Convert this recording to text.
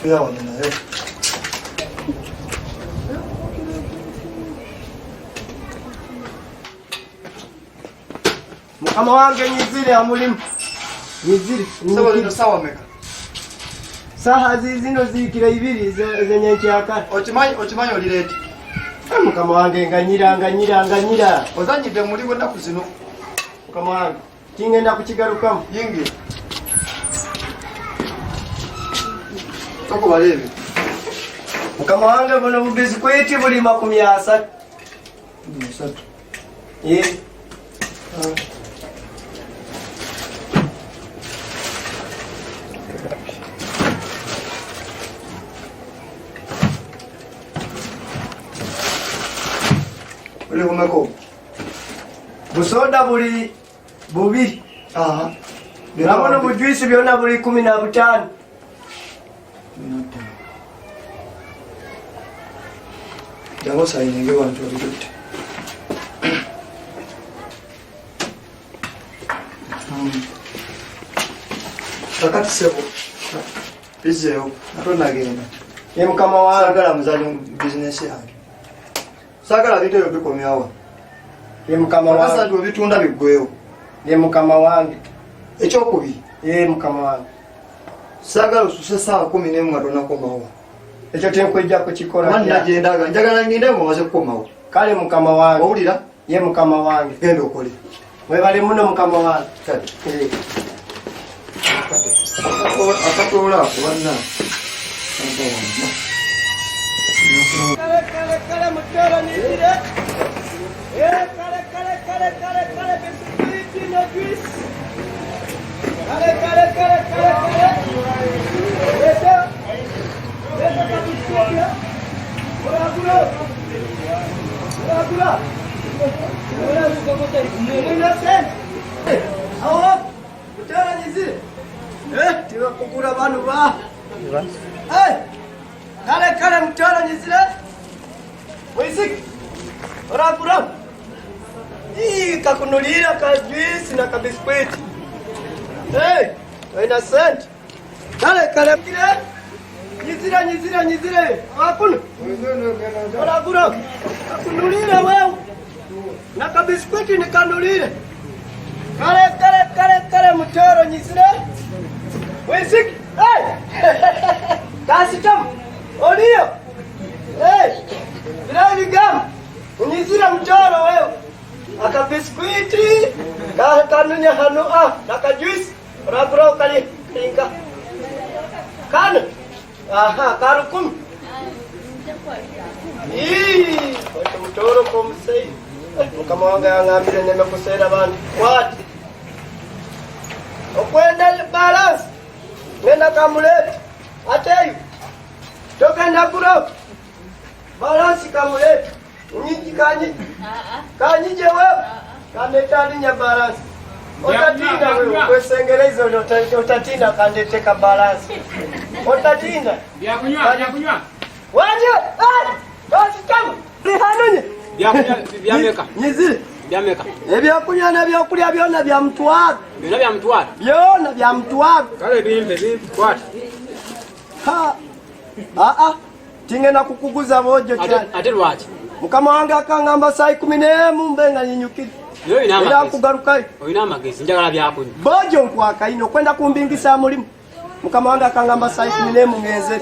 Tuya wano nayo. Mukama wange nyizire amulimu. Nyizire. Sawa lino sawa meka. Saha zino zikira ibiri zenye nkyaka. Okimanyi olireti. Mukama wange nganyira. Ozanyidde muli bonna ku zino. Mukama wange kingenda kukigarukamu. Yingi. Toko balebe. Mukama wange buno bubizi kweti buli 30. Uli umeko. Busoda buli bubiri. Aha. Nabono bujuisi byona buli 15. Jango sayinenge wantu abitutte. Kakati sebo. Bizeo. Atonagenda. Ye mukama wange Sagala muzali business yange. Sagala bito yobikomyawa. ye mukama wange Akasa ndo bitunda bigweyo. ye mukama wange Ekyokubi. ye mukama wange Sagala ususe saa 11 nga tonakomawo. ekyo tenkwejja kukikola. Mani nagendaga njagala ngende ngo maze kukomawo. Kale mukama wange Owulira? ye mukama wange Genda okole. webale muno mukama wange. Kale. Akatola kubanna. Kale mutera nizire. Kale biskuiti no juice. Kale. Leta kabiskuiti. Ora. Awo. Mutera nizire. Tiwa kukura banu ba. Kale mutera nizire. Wesik. Ora. Kakunulira ka juice na ka biskuit. Ina cent. Kale. Nyizira. Akunu. Ora. Kakunulira wewe. Na ka biskuit ni kanulire. Kale mutoro nyizira. Wesik. Kasi tam. Olio. Bila gam. Unyizira mtoro wewe. Aka biskuiti. Kanunya hanu naka juice. Rabro kali kinga. Kanu. Aha, karukum. Kwa mtoro kumsei. Kama wanga ngambile nimekusera bana. What? Okwenda balance. Nenda kamulete. Ateyu. Toka ndakuro. Balance kamulete. Nyingi kanyije wewe. Kanetalinya balance. Otatinda wewe kwesengereza otatinda kandeteka balance. Otatinda. Bya kunywa. Waje! Basi kama. Rihanonye. Byameka. Nyizire. Byameka. Ebyokunywa n'ebyokulya byonna bya mutwaro. Byona bya mtwaro. Byonna bya mutwaro. Kale bimbe kwat. Tingenda kukuguza bojo cyane. Ate lwaki? Mukama wange akangamba saa 11 mbenga nyinyukire. Yo ina amagezi. Era kugaruka. Oyina amagezi njagala byakunywa. Bojo nkwaka ino kwenda kumbingisa mulimu. Mukama wange akangamba saa 11 ngeze.